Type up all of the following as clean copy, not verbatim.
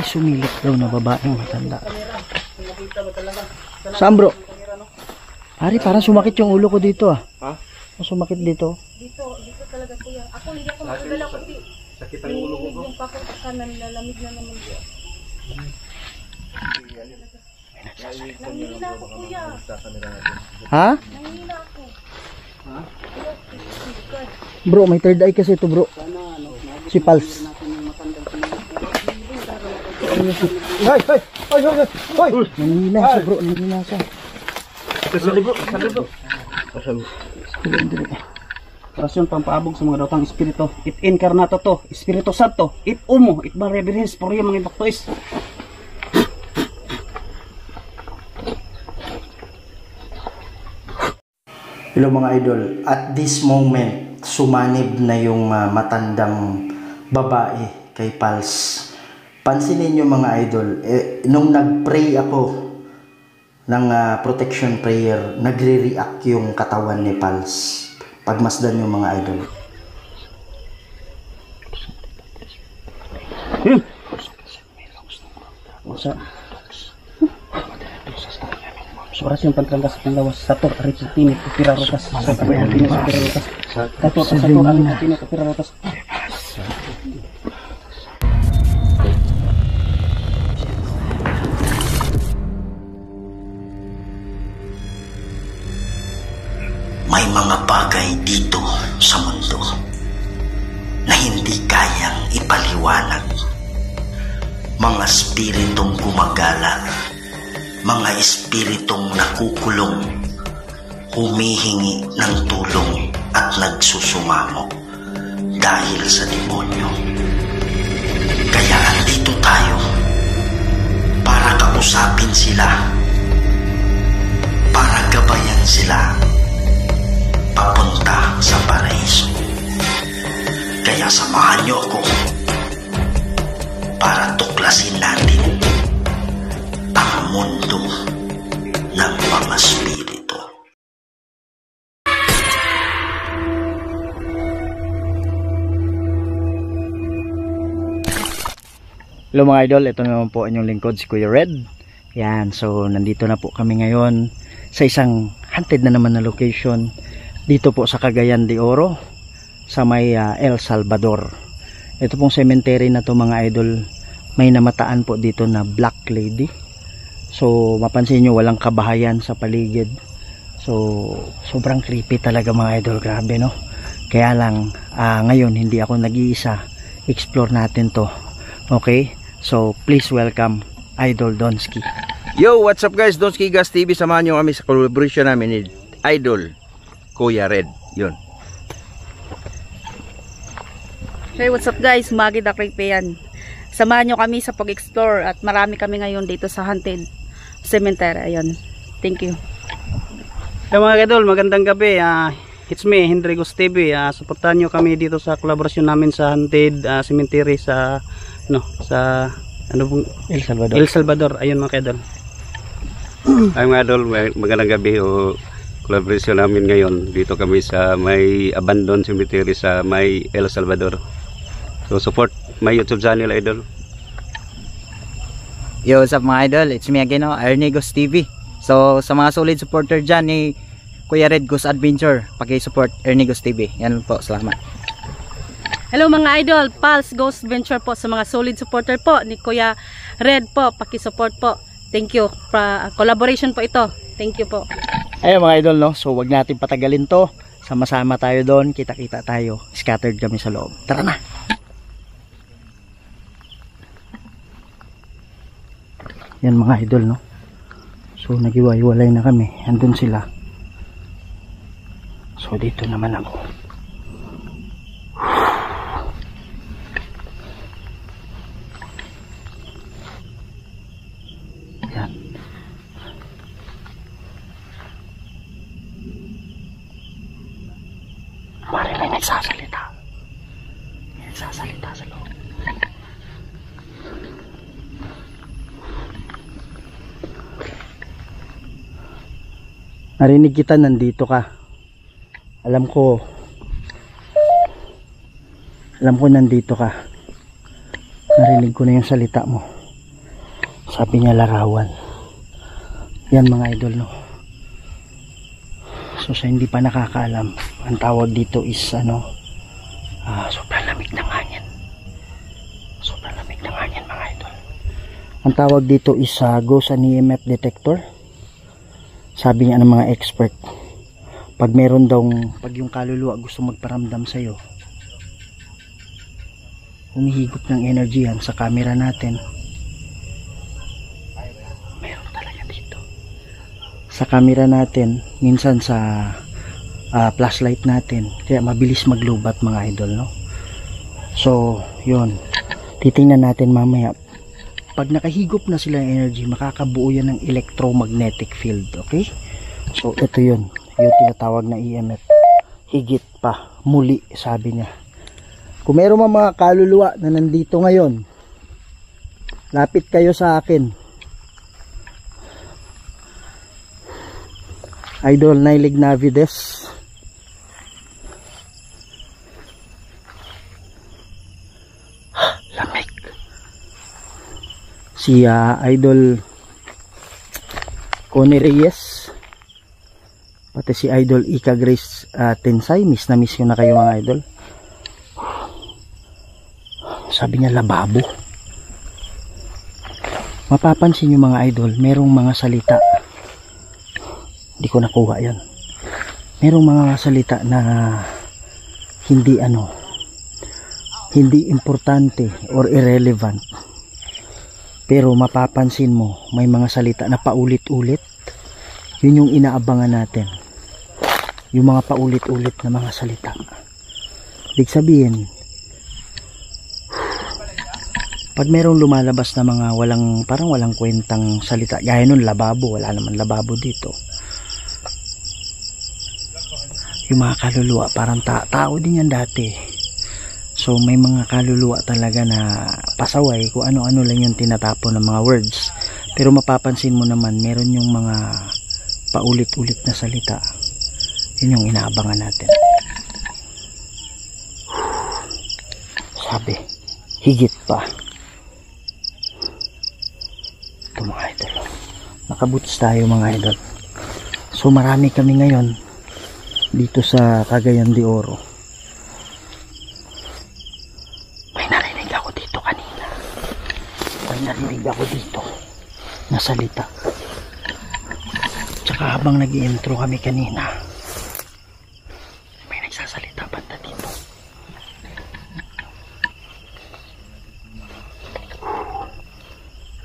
May sumilip daw na babaeng matanda. Saan bro? Pare, parang sumakit yung ulo ko dito ah. Ha? Sumakit dito. Dito talaga kuya. Ako hindi ako makagalaw kasi sakit ang ulo ko. Yung pakot kanan, lalamig na naman siya. Nangihina ako kuya. Ha? Nangihina ako. Ha? Bro, may third eye kasi ito bro. Si Pals. Hoy! Nangihina siya bro, nangihina siya. Kasali bro. Orasyon pampaabog sa mga daotang espiritu. It incarnato to, Espiritu Santo. It umo, it reverence por yung mga baktois. Hello mga idol, at this moment sumanib na yung matandang babae kay Pals. Pansinin nyo mga idol, nung nag-pray ako ng protection prayer, nagre-react yung katawan ni Pals. Pagmasdan yung mga idol. Orasyon pantanggas ng lawas sator arit sa tinit pirarotas sa kabayan tinit sa pirarotas sator arit sa tinit pirarotas. May mga bagay dito sa mundo na hindi kayang ipaliwanag. Mga espiritong gumagala, mga espiritong nakukulong, humihingi ng tulong at nagsusumamo dahil sa demonyo. Kaya andito tayo para kausapin sila, para gabayan sila papunta sa paraiso. Kaya samahan niyo ako para tuklasin natin ang mundo ng mga spirito. Hello mga idol, ito naman po inyong lingkod si Kuya Red. Yan, so nandito na po kami ngayon sa isang haunted na naman na location dito po sa Cagayan de Oro sa may El Salvador. Ito pong cemetery na to mga idol, may namataan po dito na Black Lady. So mapansin nyo walang kabahayan sa paligid. So sobrang creepy talaga mga idol, grabe no. Kaya lang ngayon hindi ako nag-iisa, explore natin to. Okay, so please welcome Idol Donsky. Yo, what's up guys, Donsky Gas TV. Samahan nyo kami sa collaboration namin ni Idol Kuya Red. Yun. Hey, what's up guys? Magi da Kripeyan. Samahan nyo kami sa pag-explore at marami kami ngayon dito sa haunted cemetery. Ayun. Thank you. Hello mga idol, magandang gabi. It's me, Henry Gus TV. Suportahan nyo kami dito sa kolaborasyon namin sa haunted cemetery sa El Salvador. El Salvador. Ayun mga idol. Ay mga idol, magandang gabi o collaboration namin ngayon. Dito kami sa may abandoned cemetery sa may El Salvador. So support my YouTube channel idol. Yo, what's up mga idol? It's me again, Ernie Gus TV. So sa mga solid supporter dyan ni Kuya Red Gus Adventure, paki-support Ernie Gus TV. Yan po, salamat. Hello mga idol, Pals Ghost Venture po sa mga solid supporter po ni Kuya Red po, paki-support po. Thank you. Collaboration po ito. Thank you po. Ayun mga idol no, so wag natin patagalin to. Sama-sama tayo doon, kita-kita tayo. Scattered kami sa loob. Tara na. Yan mga idol no. So nagiwa-iwalay na kami. Andun sila. So dito naman ako. Yan. Mari may nagsasalita. May nagsasalita sa loob. Narinig kita, nandito ka. Alam ko nandito ka. Narinig ko na yung salita mo. Sabi niya larawan. Yan mga idol, no. So sa hindi pa nakakaalam, ang tawag dito is sobrang lamig ng hangin. Sobrang lamig ng hangin mga idol. Ang tawag dito is ghost and EMF detector. Sabi niya ng mga expert, pag meron daw, pag yung kaluluwa gusto magparamdam sa'yo, humihigop ng energy yan sa camera natin. Meron talaga dito sa camera natin, minsan sa flashlight natin, kaya mabilis maglubat mga idol, no? So yun, titingnan natin mamaya. Pag nakahigop na sila ng energy, makakabuo yan ng electromagnetic field. Okay, so ito yun, yung tinatawag na EMF. Higit pa, muli, sabi niya. Kung meron mga kaluluwa na nandito ngayon, lapit kayo sa akin. Idol Nailig Navides. Lamig. Si Idol Connie Reyes, pati si Idol Ika Grace Tensay. Miss na miss ko na kayo mga idol. Sabi niya lababo. Mapapansin nyo mga idol, merong mga salita, hindi ko nakuha yan. Merong mga salita na hindi hindi importante or irrelevant, pero mapapansin mo may mga salita na paulit-ulit. Yun yung inaabangan natin, yung mga paulit-ulit na mga salita. Ibig sabihin, pag merong lumalabas na mga parang walang kwentang salita, gaya nun lababo, wala naman lababo dito. Yung mga kaluluwa, parang tao din yan dati. So may mga kaluluwa talaga na pasaway, kung ano-ano lang yung tinatapon ng mga words. Pero mapapansin mo naman, meron yung mga paulit-ulit na salita. Yun yung inaabangan natin. Sabi, higit pa. Ito mga idol, nakabuts tayo mga idol. So marami kami ngayon dito sa Cagayan de Oro. May narinig ako dito kanina. May narinig ako dito na salita. Tsaka habang nag-i-intro kami kanina, may nagsasalita banda dito.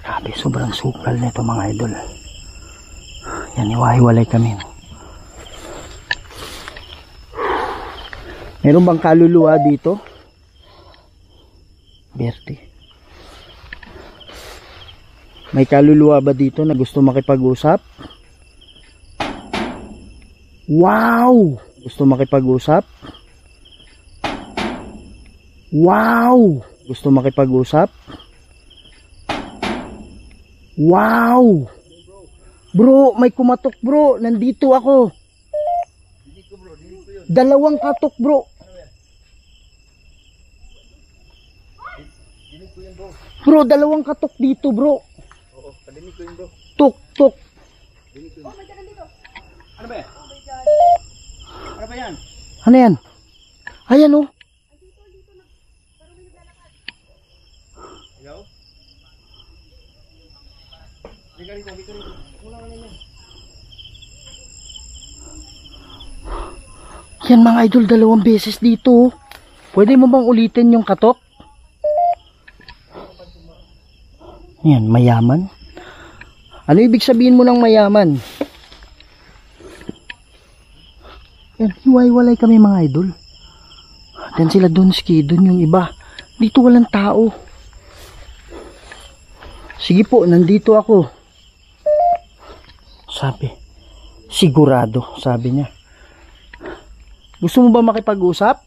Grabe, sobrang sukal nito mga idol. Yan, iwahiwalay kami. Meron bang kaluluwa dito? Berti. May kaluluwa ba dito na gusto makipag-usap? Wow! Gusto makipag-usap? Wow! Gusto makipag-usap? Wow! Bro, may kumatok bro. Nandito ako. Dalawang katok bro. Bro, dalawang katok dito bro. Oo, padinig ko yun bro. Tuk, tuk. Ano ba yan? Ano ba yan? Ano yan? Ayan oh. Ikaw? Dika rito. Wala ka na. Yan mga idol, dalawang beses dito. Pwede mo bang ulitin yung katok? Yan, mayaman. Ano ibig sabihin mo ng mayaman? Yan, hiwa-hiwalay kami mga idol. Yan sila Donski, dun yung iba. Dito walang tao. Sige po, nandito ako. Sabi, sigurado, sabi niya. Gusto mo ba makipag-usap?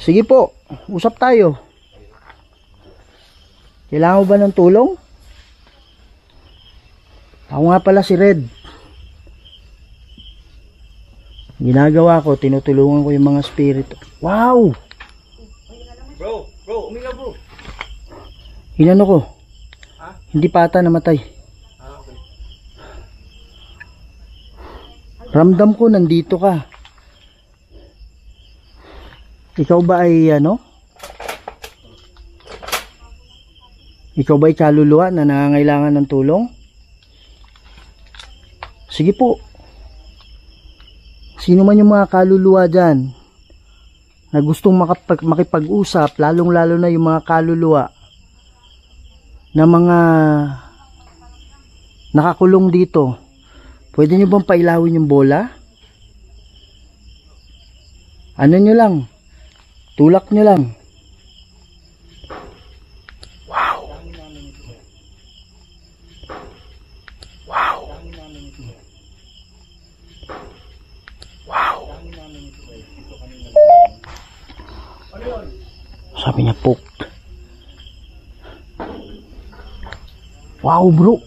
Sige po, usap tayo. Kailangan mo ba ng tulong? Ako nga pala si Red. Ginagawa ko, tinutulungan ko yung mga spirito. Wow! Bro, umilaw bro. Inano ko? Hindi pa ata namatay. Ramdam ko nandito ka. Ikaw ba ay ano? Ikaw ba ay kaluluwa na nangangailangan ng tulong? Sige po. Sino man yung mga kaluluwa dyan na gustong makipag-usap, lalong-lalo na yung mga kaluluwa na mga nakakulong dito, pwede nyo bang pailawin yung bola? Ano nyo lang? Tulak nyo lang. Wow. Wow. Wow. Sabi niya, poke. Wow, bro.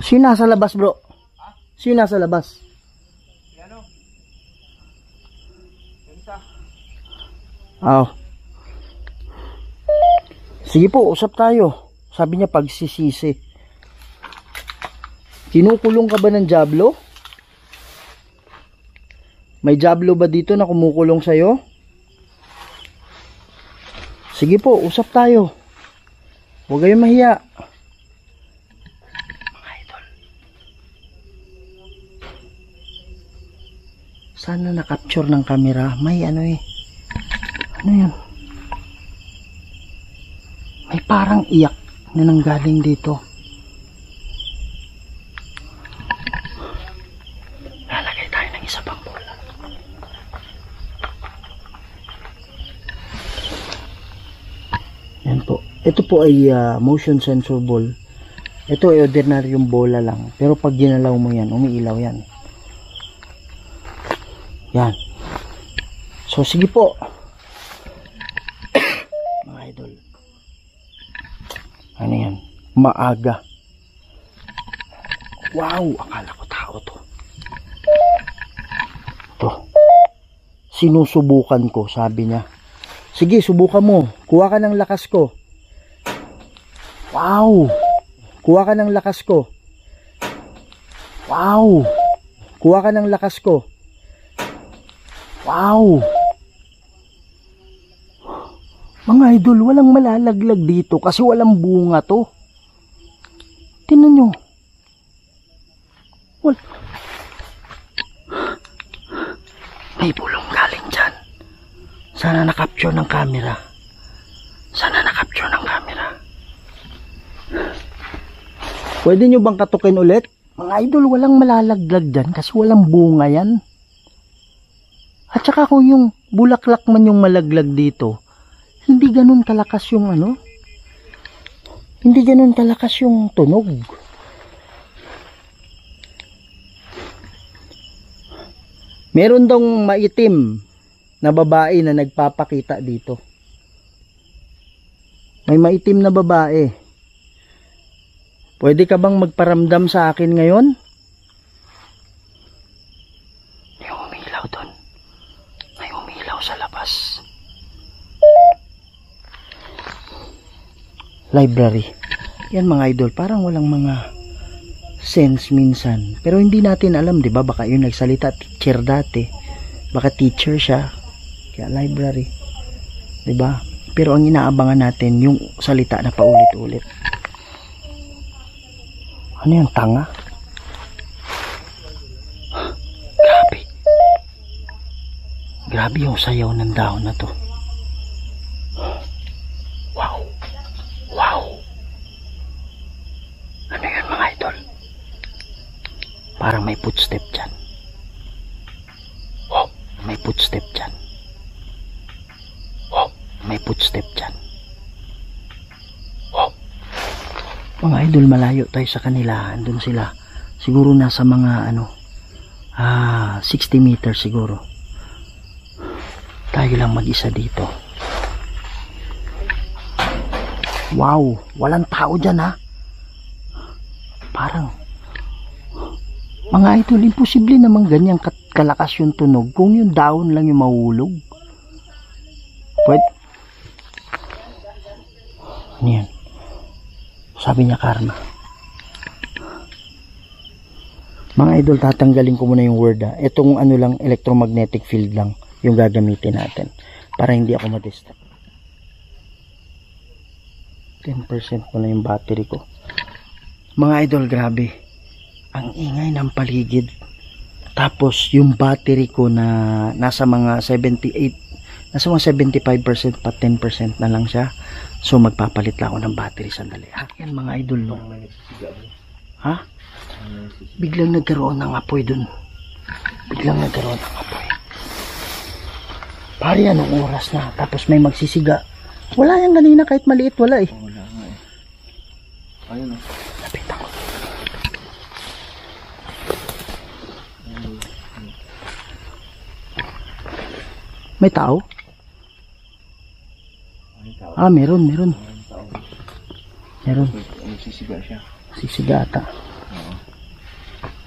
Sino nasa labas, bro? Sino nasa labas? Oh. Sige po, usap tayo. Sabi niya pagsisisi. Kinukulong ka ba ng Diablo? May Diablo ba dito na kumukulong sa'yo? Sige po, usap tayo. Huwag kayong mahiya. Mga idol. Sana na-capture ng camera. May ano eh. Ano yun? May parang iyak na nanggaling dito. Lalagay tayo ng isa pang bola. Yan po. Ito po ay motion sensor ball. Ito ay ordinaryong bola lang. Pero pag ginalaw mo yan, umiilaw yan. Yan. So sige po. Mga idol. Ano yan? Maaga. Wow! Akala ko tao to. Ito. Sinusubukan ko, sabi niya. Sige, subukan mo. Kuha ka ng lakas ko. Wow! Kuha ka ng lakas ko. Wow! Kuha ka ng lakas ko. Wow! Mga idol, walang malalaglag dito kasi walang bunga to. Tingnan nyo. May bulong galing dyan. Sana na-capture ng camera. Sana na-capture ng camera. Pwede nyo bang katukin ulit? Mga idol, walang malalaglag dyan kasi walang bunga yan. At saka kung yung bulaklak man yung malaglag dito, hindi ganun kalakas yung ano? Hindi ganun kalakas yung tunog. Meron daw maitim na babae na nagpapakita dito. May maitim na babae. Pwede ka bang magparamdam sa akin ngayon? May umilaw doon. May umilaw sa labas. Library. Yan mga idol, parang walang mga sense minsan. Pero hindi natin alam, 'di ba? Baka yung nagsalita teacher dati. Baka teacher siya. Kaya library. 'Di ba? Pero ang inaabangan natin yung salita na paulit-ulit. Ano yung tanga? Grabe. Grabe yung sayaw ng dahon na to. Wow. Wow. Ano yun mga idol? Parang may footstep dyan. Oh, may footstep dyan. Oh, may footstep dyan. Oh. Mga idol, malayo tayo sa kanila. Andun sila. Siguro nasa mga 60 meters siguro. Tayo lang mag-isa dito. Wow, walang tao dyan ha. Parang Mga idol, imposible naman ganyang kalakas yung tunog kung yung dahon lang yung mahulog. Pwede. Ano yan? Sabi niya karma. Mga idol, tatanggalin ko muna yung word ha. Itong ano lang, electromagnetic field lang yung gagamitin natin para hindi ako ma-disturb. 10% mo na yung battery ko. Mga idol, grabe. Ang ingay ng paligid. Tapos yung battery ko na nasa mga 78, nasa mga 75% pa 10% na lang siya. So magpapalit lang ako ng battery sandali. Yan mga idol, no? Ha? Biglang nagkaroon ng apoy dun. Biglang nagkaroon ng apoy. Pare, anong oras na? Tapos may magsisiga. Wala yan kanina, kahit maliit wala eh. Wala nga eh. Ayun o. Lapitan ko. May tao? Ah, meron. Meron. Sisiga siya. Sisiga ata.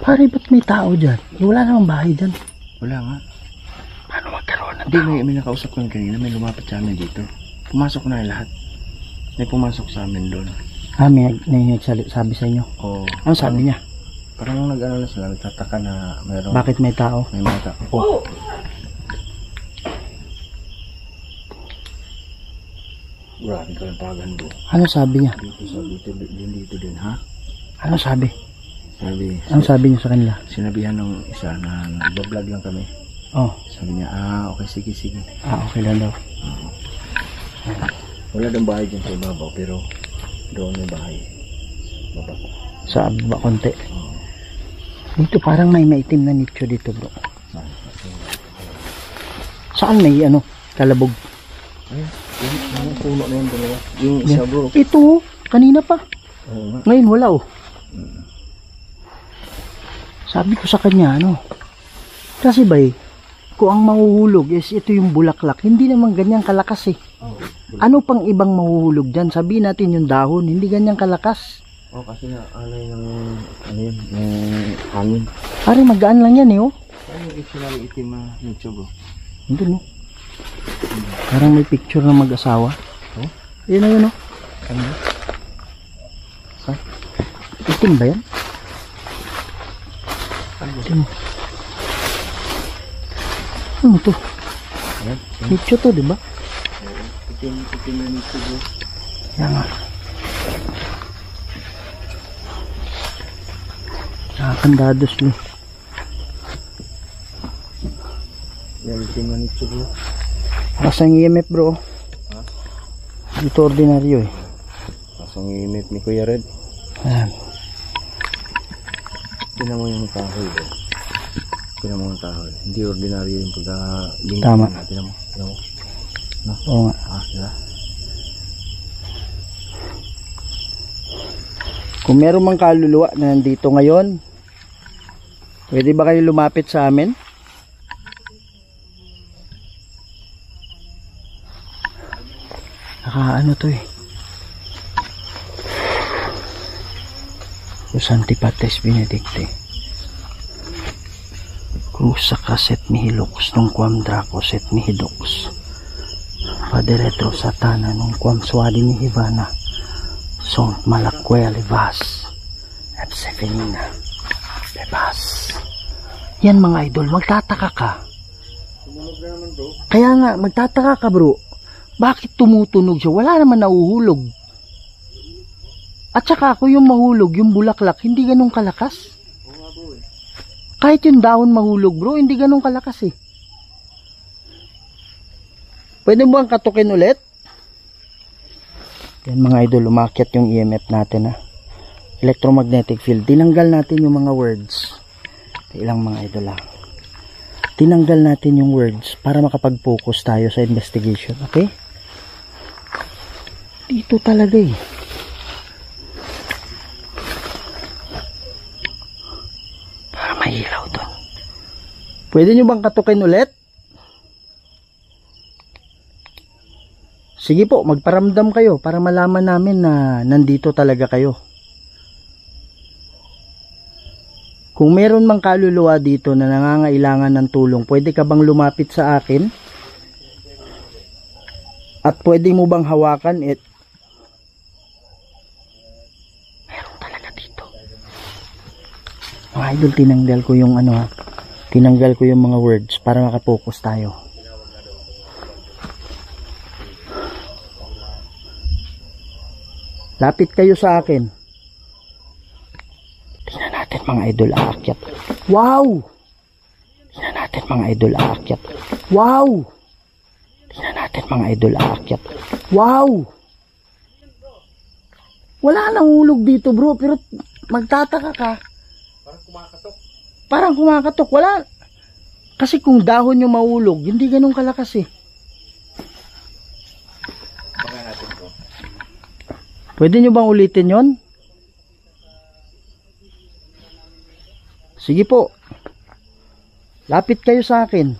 Pare, ba't may tao dyan? Wala namang bahay dyan. Wala nga. Paano magkaroon ng Hindi, tao? may nakausap ko kanina. May lumapit sa amin dito. Pumasok na lahat. May pumasok sa amin doon. Ah, may nagsabi sa inyo. Oo. Ano sabi niya? Parang nag-ano na sila. Nagtataka na mayroon. Bakit may tao? May mata. Oh. Grabe ka ng pagan bro. Ano sabi niya? Dito din ha? Ano sabi? Sabi, Sabi niyo sa kanila? sinabihan ng isa na nagbablog lang kami. Oh. Sabi niya, okay, sige. Okay lang daw. Wala daw bahay dyan sa ibabaw, pero doon may bahay. Baba. Sa baba konti. Dito parang may maitim na nicho dito bro. Saan may ano? Kalabog. Yung puno na yun dalawa. Yung isa bro. Ito, kanina pa. Oo nga. Ngayon wala oh. Sabi ko sa kanya ano. Kasi ba kung ang mahuhulog is ito yung bulaklak, hindi naman ganyang kalakas eh. Ano pang ibang mahuhulog dyan? Sabihin natin yung dahon, hindi ganyang kalakas. Kasi na, alay ng, yung hangin. Pare, magaan lang yan eh oh. Ano yung itsura ng itim na nicho bro? Hindi no. Parang may picture ng mag-asawa. Oh? Yun na yun oh. Ano? Itim ba yan? Itim. Ano to? Nicho to, di ba? Itim na nicho bro. Yan nga. Nakakandados ni. Yan, itim na nicho bro. Pasang EMF bro. Dito ordinaryo eh. Pasang imit ni Kuya Red. Ayan. Tinan mo yung kahoy bro. Tinan mo yung kahoy. Hindi ordinaryo yung pagka-lingkod. Tama. Tinan mo. No? Oo nga. Diba? Kung meron mang kaluluwa na nandito ngayon, pwede ba kayo lumapit sa amin? Ano to eh. Los Antipates Benedicti. Cruza caset mihilux nung quam dracos et mihidux. Paderetro satana nung quam suadi mihivana. Sont malakwea livas. Et sefenina. Bebas. Yan mga idol, magtataka ka. Kaya nga, magtataka ka bro. Bakit tumutunog siya? Wala naman nahuhulog. At saka ako yung mahulog, yung bulaklak, hindi ganun kalakas. Kahit yung dahon mahulog bro, hindi ganun kalakas eh. Pwede mo ang katukin ulit? Yan mga idol, umakyat yung EMF natin ha. Electromagnetic field. Tinanggal natin yung mga words. Ilang mga idol ha. Tinanggal natin yung words para makapag-focus tayo sa investigation. Okay? Dito talaga eh. Para mahilaw doon. Pwede nyo bang katukin ulit? Sige po, magparamdam kayo para malaman namin na nandito talaga kayo. Kung meron mang kaluluwa dito na nangangailangan ng tulong, pwede ka bang lumapit sa akin? At pwede mo bang hawakan it? Meron talaga dito. Mga idol, tinanggal ko yung ano ha. Tinanggal ko yung mga words para makapokus tayo. Lapit kayo sa akin. Tingnan natin mga idol, aakyat. Wow! Tingnan natin mga idol, aakyat. Wow! Tingnan natin mga idol, aakyat. Wow! Wala nang hulog dito bro, pero magtataka ka. Parang kumakatok. Wala. Kasi kung dahon yung mahulog, hindi ganun kalakas eh. Pwede nyo bang ulitin yon? Sige po. Lapit kayo sa akin.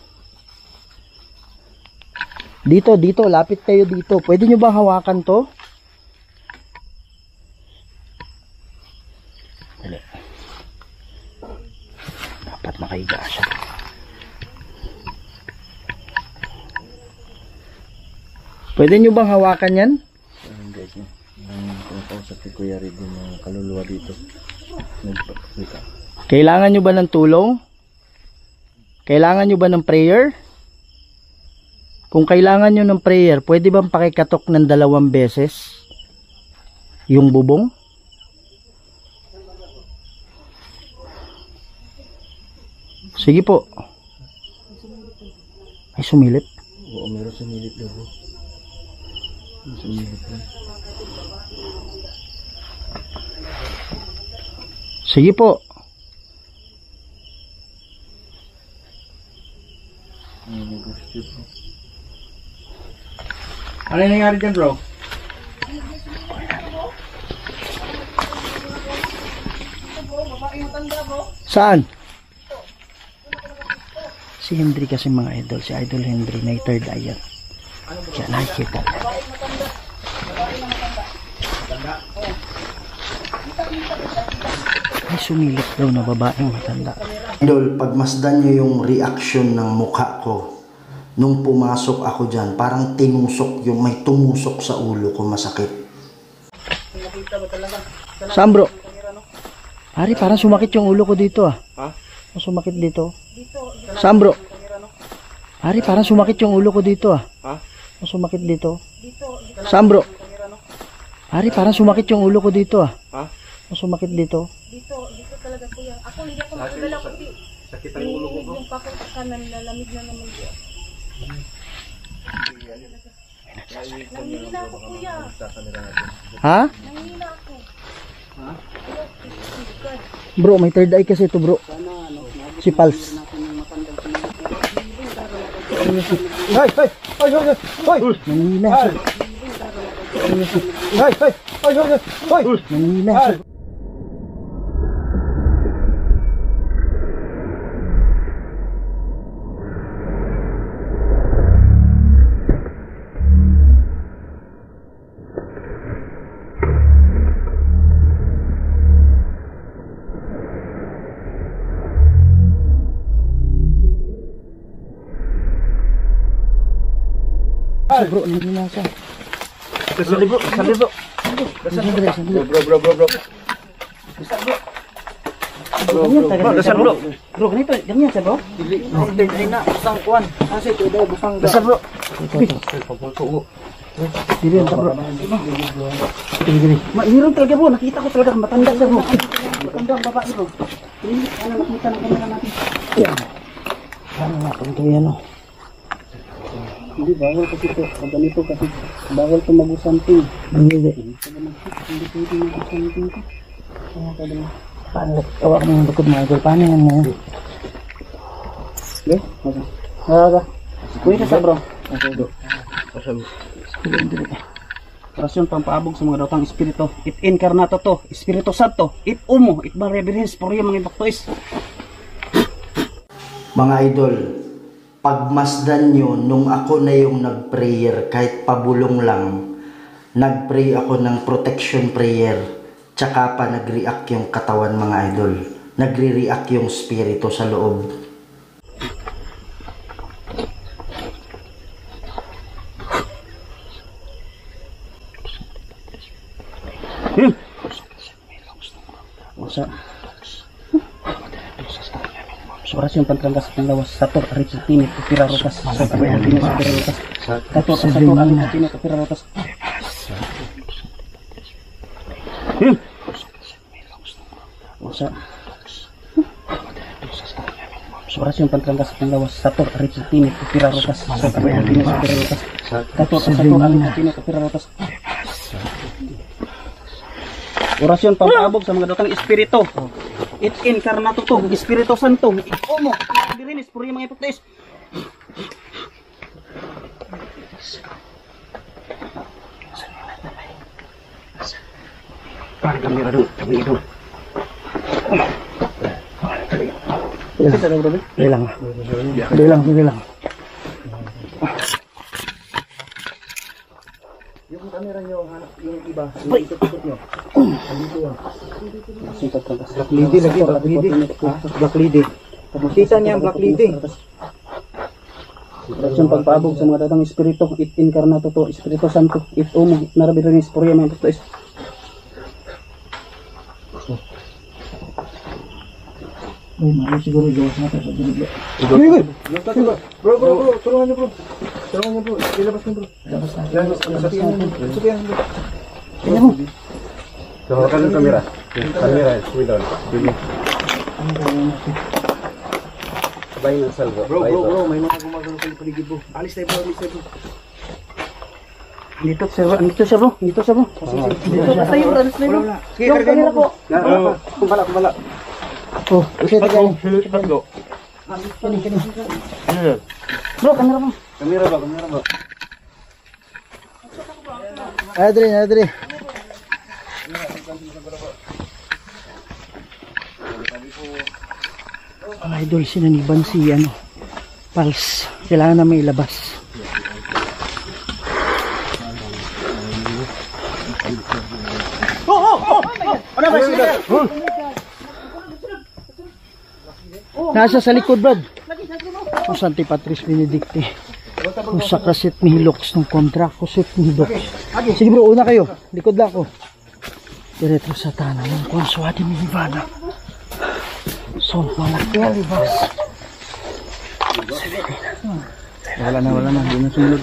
Dito, lapit kayo dito. Pwede nyo bang hawakan to? Dali. Dapat nakahiga siya. Pwede nyo bang hawakan yan? Guys, sa Kuya Red yung kaluluwa dito. Kailangan nyo ba ng tulong? Kailangan nyo ba ng prayer? Kung kailangan nyo ng prayer, pwede bang pakikatok ng 2 beses yung bubong? Sige po. Ay, sumilip? Oo, meron sumilip daw. Sumilip lang. Sige po. Ano yung nangyari dyan bro? Saan? Si Henry kasi mga idol. Si Idol Henry may third eye yan. Kaya nakikita. Ay, sumilip daw na babaeng matanda. Idol, pagmasdan nyo yung reaction ng mukha ko nung pumasok ako dyan, parang tinusok yung may tumusok sa ulo ko, masakit. Saan bro? Pare, parang sumakit yung ulo ko dito ah. Ha? Sumakit dito. Saan bro? Pare, parang sumakit yung ulo ko dito ah. Ha? Sumakit dito. Saan bro? Pare, parang sumakit yung ulo ko dito ah. Ha? Sumakit dito. Dito talaga kuya. Ako hindi ako magalala kasi Sakit ang ulo ko bro. yung pakot kanan lalamig na naman diyan. Nangihina ako kuya. Ha? Nangihina ako. Bro, may third eye kasi ito bro. Si Pals. Hoy, hoy, hoy, hoy, hoy. Nanginginig siya. Hoy, hoy, hoy, hoy, hoy. Nanginginig siya. Bro, nanginginig siya. Sali bro, sali bro. Bro. Dasar bro. Bro, ganito, ganyan siya bro. Ay na, isang kuwan. Kasi ito daw, busang Dasar bro. Dili yan bro. Dili. Mahirap talaga bro, nakita ko talaga matanda siya bro. Matanda ang babae bro. Ano nakita na kamera natin. Ano nga, kung yan o. Hindi bawal kasi ito. Pag ganito kasi bawal ito mag-usamping. Hindi. Hindi pwede mag-usamping ito. Paano? Kawak mo yung bukod mga idol. Paano yan ngayon? Okay? Okay. Kuya ka sa bro. Orasyon pampaabog sa mga datang espiritu. It incarnato to. Espiritu Santo. It umo. It reverence por yung mga baktois. Mga idol, pagmasdan nyo nung ako na yung nag-prayer kahit pabulong lang, nag-pray ako ng protection prayer, tsaka pa nag-react yung katawan mga idol. nagre-react yung spirito sa loob. Sa orasyon pantanggas ng lawas sator arit sa tinit pirarotas sa tabayan tinit sa pirarotas tato sa sator arit sa tinit pirarotas sa orasyon pantanggas ng lawas sator arit sa tinit pirarotas sa tabayan tinit sa pirarotas tato sa sator arit sa tinit pirarotas. Orasyon pampabog sa mga datang espiritu. It incarnato to, Espiritu Santo. Omo, dirinis puri mga ipoktes. Parang kamera dong, kami itu. Bilang. Bilang. Yung kamera nyo, yung iba, yung ikot-ikot nyo. Andito yun. Black lady lagi, black lady. Makita niya ang black lady. Orasyon pagpabog sa mga datang espiritu, it incarnato to, Espiritu Santo, it umo, it narabiran isporya mga ipoktes. Siguro gawas natin sa dito. Bro, tulungan niyo bro. Ilabas niyo bro. Sabihan bro. Kanya mo. Tawakan ng kamera. Kamera, swing down. Sabay ng salvo. Bro, may mga gumagano sa paligid bro. Alis tayo bro. Dito siya bro. Dito tayo bro. Sige, karga mo. Kumbala. Oh, kasi tayo. Go. Bro, kamera mo. Kamera ba? Adri. Mga idol, sinaniban si Pals. Kailangan na may ilabas. Nasa sa likod, Brad. Kung Santi Patris Benedicti. Kung sa kasit mihiloks ng kontra. Kusit mihiloks. Sige bro, una kayo. Likod lang ako. Diretro sa tanah ng konswadi mihibana. So, malaki alibas. Wala na. Hindi na sumunod.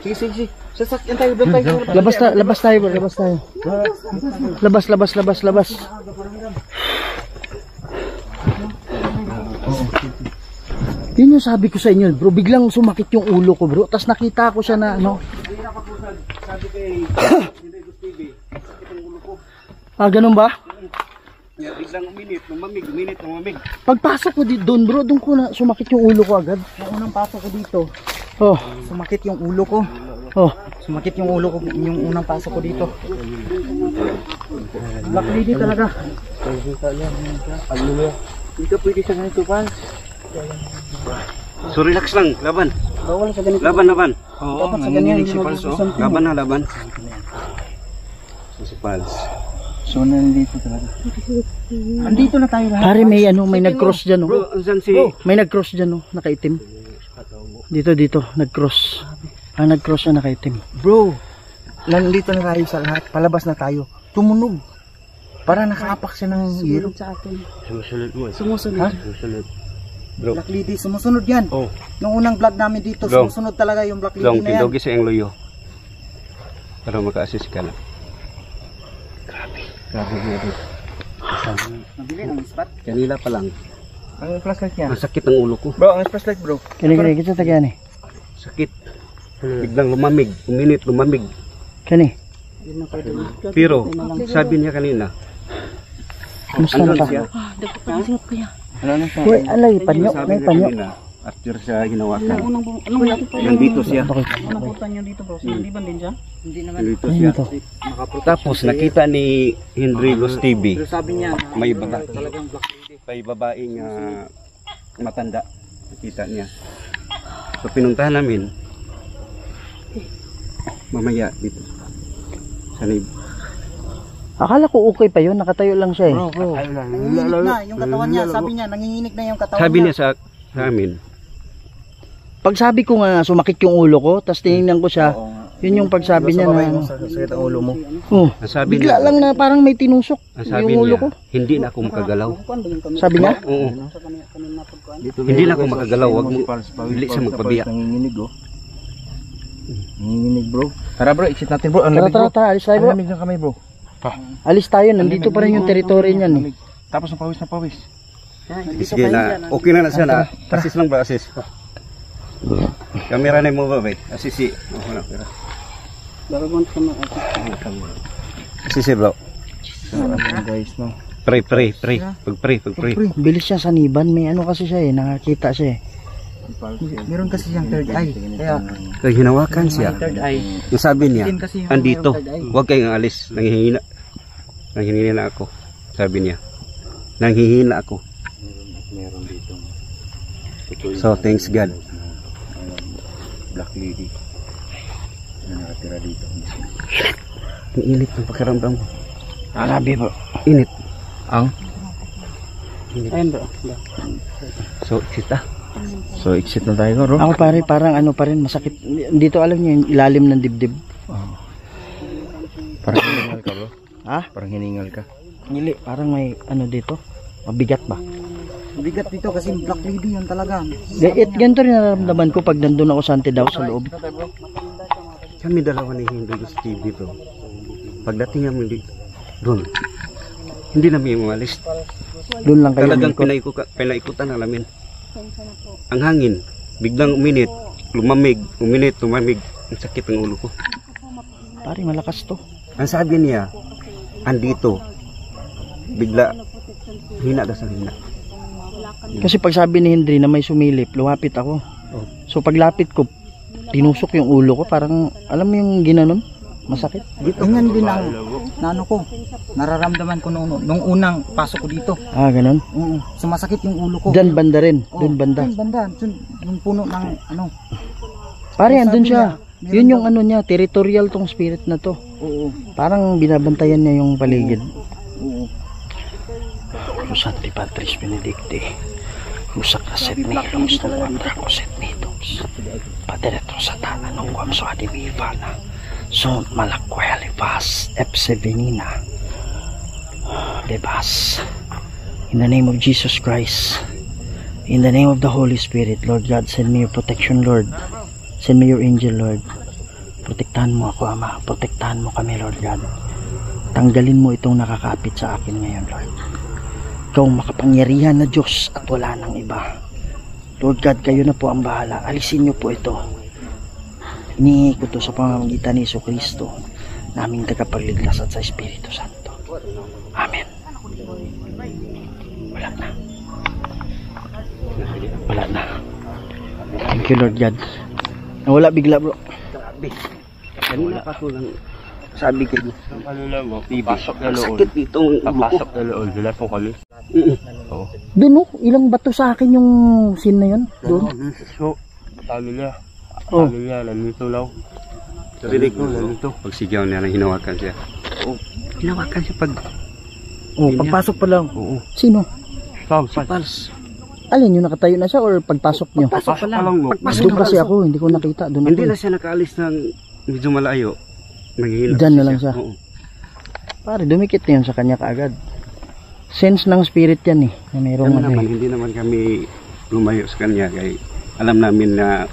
Sige. Sasakyan tayo. Labas tayo bro. Labas. Yun yung sabi ko sa inyo bro, biglang sumakit yung ulo ko bro, tas nakita ko siya na Sabi kay Henry Gus TV, sakit ang ulo ko. Ganun ba? Biglang uminit, lumamig. Pagpasok ko doon bro, doon ko na sumakit yung ulo ko agad. Yung unang pasok ko dito, Oh, sumakit yung ulo ko. Sumakit yung ulo ko yung unang pasok ko dito. black lady talaga. Hindi ka pwede sa ganito pa. So relax lang, laban. Bawal sa ganito. Laban. Oo, dapat sa ganyan. Si Pals. Laban. Si Pals. So, nandito talaga. Andito na tayo lahat. Pare may nag-cross dyan Bro, saan si... May nag-cross dyan nakaitim. Dito, nag-cross. Nag-cross siya nakaitim. Bro, nandito na tayo sa lahat. Palabas na tayo. Tumunog. Para nakaapak siya ng yero. Sumusunod mo. Ha? Sumusunod. Bro. Black lady, sumusunod yan. Oh. Yung unang vlog namin dito, Bro. sumusunod talaga yung black lady Long, na yan. tindogi sa iyong loyo. Para maka-assist ka lang. Grabe. Nabili ang spot. Kanila pa lang. Ang flashlight niya. Ang sakit ng ulo ko. Bro, ang flashlight bro. Kani, kita tagayan eh. Sakit. Biglang lumamig. Uminit, lumamig. Kani, Pero, sabi niya kanina, kumusta na ka? siya? Dagpag-isip ko yan. Ano na siya? Uy, alay, panyo, Sabi may niya panyo. kanina, after siya hinawakan. Anong Nandito siya. napunta niyo dito bro? Sinaliban din siya? Hindi naman. Nandito Ayun siya. to. Tapos nakita ni Henry Los TV, Pero sabi niya, may baba, talagang black lady. may babaeng matanda. Nakita niya. So pinuntahan namin. Mamaya dito. Sa Akala ko okay pa yun, nakatayo lang siya eh. Nanginginig na yung katawan niya. Sabi niya, nanginginig na yung katawan Sabi niya. niya sa amin, Pag sabi ko nga sumakit yung ulo ko, tapos tinignan ko siya, yun yung pagsabi niya na Sakit ang ulo mo. oh, ang sabi bigla niya, lang na parang may tinusok ang sabi yung ulo niya, ko. hindi na ako makagalaw. Sabi niya? Oo. Hindi na ako makagalaw, wag mo, bili sa magpabiya. Nanginginig oh. Nanginginig bro. Tara bro, exit natin bro. Ang Tara, lamig tara, bro. tara, alis tayo Ang bro. lamig ng kamay bro. Alis tayo, nandito pa rin yung teritoryo niyan eh. Tapos ng pawis na pawis. Sige na, okay na siya na. Assist lang ba, assist? Kamera na mo ba, bay? Assist si. Assist si bro. Guys no. Pray. Pag-pray. Bilis siya sa niban, may ano kasi siya eh, nakakita siya eh. Meron kasi siyang third eye. Kaya, Kaya hinawakan siya. third eye. Yung sabi niya, Din kasi yung andito, third eye. huwag kayong alis. Nanghihina. Nanghihina ako. Sabi niya. Nanghihina ako. So, thanks God. Black lady. Na nakatira dito. Ang init ng pakiramdam ko. Grabe bro. Init. Ang? Ayun bro. So, kita. So exit na tayo bro. Ako pare, parang ano pa rin, masakit. Dito alam niyo yung ilalim ng dibdib. Parang hiningal ka bro. Ha? Parang hiningal ka. Hindi, parang may ano dito. Mabigat ba? Bigat dito kasi black lady yun talaga. Ganito rin nararamdaman ko pag nandun ako sa antidaw sa loob. Kami dalawa ni Hindi Steve dito. Pagdating namin dito, doon, hindi namin umalis. Doon lang kayo Talagang umikot. pinaikutan na namin. Ang hangin, biglang uminit, lumamig, uminit, lumamig. Ang sakit ng ulo ko. Pare, malakas to. Ang sabi niya, andito, bigla, hina na sa hina. Kasi pag sabi ni Hendry na may sumilip, lumapit ako. So paglapit ko, tinusok yung ulo ko, parang alam mo yung ginanon? Masakit. Ganyan din ang nano ko. Nararamdaman ko nung unang pasok ko dito. Ah, ganun. Oo, sumasakit yung ulo ko. Diyan banda rin, Oo, doon banda. Doon banda. Yung puno ng ano. Pare, Sabi andun siya. niya, Yun yung ano niya, territorial tong spirit na to. Oo. Parang binabantayan niya yung paligid. Oo. Santi Patris Benedicti, Rusak Kaset Niros, Nungwamra Koset Nitos, Paderetro Satana, Nungwam Swadi Vivana, Son Malakwelivas, Epsevenina, Lebas. In the name of Jesus Christ, in the name of the Holy Spirit, Lord God, send me your protection, Lord. Send me your angel, Lord. Protektahan mo ako, Ama. Protektahan mo kami, Lord God. Tanggalin mo itong nakakapit sa akin ngayon, Lord. Ikaw makapangyarihan na Diyos at wala nang iba. Lord God, kayo na po ang bahala. Alisin niyo po ito. Inihingi ko to sa pamamagitan ni Jesucristo, naming tagapagligtas at sa Espiritu Santo. Amen. Wala na. Wala na. Thank you, Lord God. Nawala bigla, bro. Kanina pa ko lang sabi kayo. Ano na mo? Pasok na Sakit dito ang ulo ko. Papasok na loob. Dala po kami. Doon, oh. Ilang bato sa akin yung scene na yun. Doon. So, sabi niya. Oh. Sabi niya, nandito lang. Rinig ko, pag sigaw niya, hinawakan siya. Oo, hinawakan siya pag... Oh, pagpasok pa lang. Oo. Sino? Si Pals. Alin, yung nakatayo na siya or pagpasok nyo? Pasok pa lang mo. Doon kasi ako, hindi ko nakita. Doon Hindi ako. na siya nakaalis ng medyo malayo. Nanghihina Diyan na lang siya. Oo. Pare, dumikit na yun sa kanya kaagad. Sense ng spirit yan eh. Na mayroong Kami ano naman, eh. hindi naman kami lumayo sa kanya. Kaya alam namin na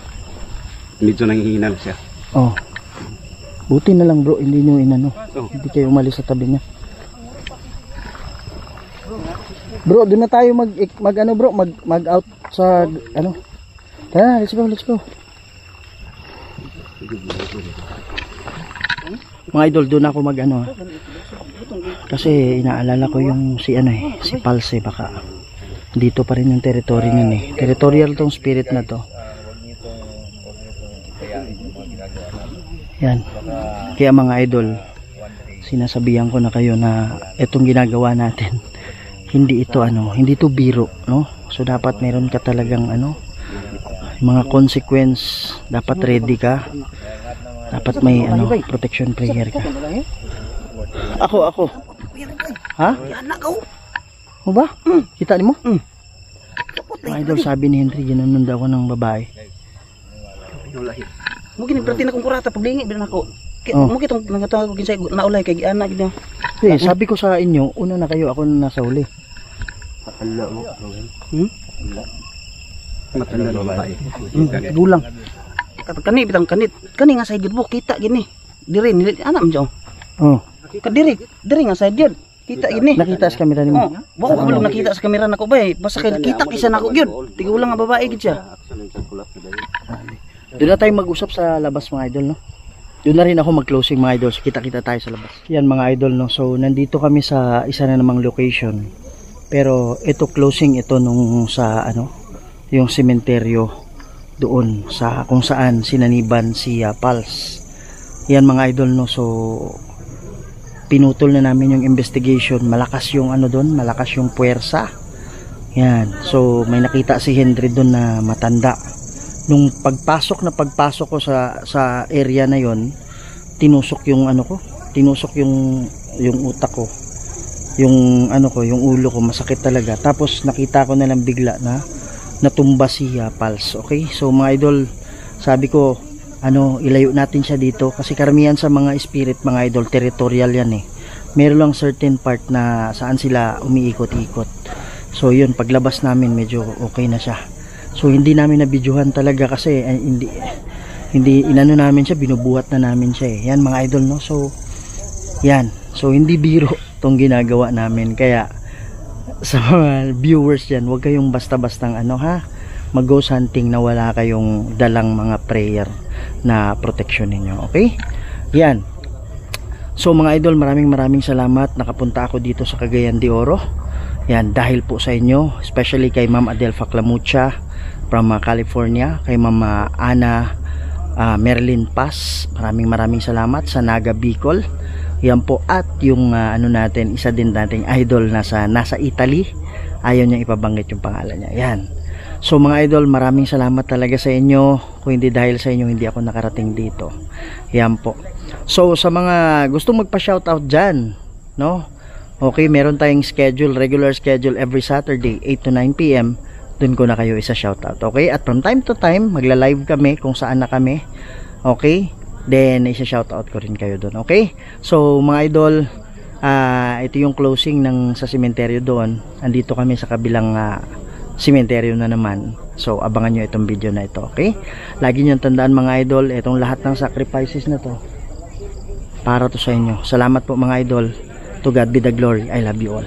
medyo nanghihina na siya. Oh. Buti na lang bro, hindi nyo inano. Oh. Hindi kayo umalis sa tabi niya. Bro, doon na tayo mag ano bro, mag out sa ano. Tara, let's go, let's go. Mga idol, doon ako mag ano. Kasi inaalala ko yung si ano eh, si Pulse eh, baka dito pa rin yung territory niya eh. Territorial tong spirit na to. Yan. Kaya mga idol, sinasabihan ko na kayo na itong ginagawa natin, hindi ito ano, hindi ito biro, no? So dapat meron ka talagang ano, mga consequence, dapat ready ka. Dapat may ano, protection prayer ka. Ako. Ha? Anak ko. O ba? Kita ni mo? Kapot Mga idol, sabi ni Henry, ginanon daw ako ng babae. Mo gini perti na kong kurata paglingi bilang ako. Oh. Mo kitong nangatawag ko kinsay naulay kay ana gid. Eh, sabi ko sa inyo, una na kayo, ako na nasa huli. Matanda na babae. Gulang. Kani bitang kanit. Kani nga side mo kita gini. Diri ni ana mo. Oh, Diri nga side yun. Kita gini. nakita sa kamera ni Oh, mo. wa ko lang nakita sa kamera nako bay. Basta kay kita kisa nako gyud. Tigulang nga babae gid siya. Doon na tayo mag-usap sa labas mga idol, no? Doon na rin ako mag-closing mga idol. So, kita-kita tayo sa labas. Yan mga idol, no? So, nandito kami sa isa na namang location. Pero, ito closing ito nung sa, ano, yung sementeryo doon sa kung saan sinaniban si Pals. Yan mga idol, no? So, pinutol na namin yung investigation. Malakas yung ano doon, malakas yung puwersa. Yan. So, may nakita si Henry doon na matanda. Nung pagpasok ko sa area na yon, tinusok yung ano ko, tinusok yung utak ko, yung ano ko, yung ulo ko, masakit talaga. Tapos nakita ko na lang bigla na natumba si Pals. Okay, so mga idol, sabi ko ano, ilayo natin siya dito kasi karamihan sa mga spirit mga idol, territorial yan eh. Meron lang certain part na saan sila umiikot-ikot. So yun, paglabas namin medyo okay na siya. So hindi namin nabidyohan talaga kasi hindi inano namin siya, binubuhat na namin siya eh. Yan mga idol, no. So yan. So hindi biro tong ginagawa namin. Kaya sa mga viewers diyan, huwag kayong basta-bastang ano ha, mag-ghost hunting na wala kayong dalang mga prayer na protection ninyo. Okay? Yan. So mga idol, maraming salamat. Nakapunta ako dito sa Cagayan de Oro. Yan, dahil po sa inyo, especially kay Ma'am Adelfa Clamucha from California, kay Ma'am Ana Merlin Paz, maraming salamat sa Naga Bicol. Yan po, at yung ano natin, isa din nating idol nasa Italy, ayaw niya ipabanggit yung pangalan niya. Yan. So mga idol, maraming salamat talaga sa inyo. Kung hindi dahil sa inyo, hindi ako nakarating dito. Yan po. So sa mga gustong magpa-shoutout dyan, no? Okay, meron tayong schedule, regular schedule every Saturday 8 to 9 PM. Doon ko na kayo isa shoutout. Okay? At from time to time, magla-live kami kung saan na kami. Okay? Then isa shoutout ko rin kayo doon. Okay? So mga idol, ito yung closing ng sa sementeryo doon. Andito kami sa kabilang sementeryo na naman. So abangan nyo itong video na ito. Okay? Lagi nyo tandaan mga idol, itong lahat ng sacrifices na to para to sa inyo. Salamat po mga idol. To God be the glory. I love you all.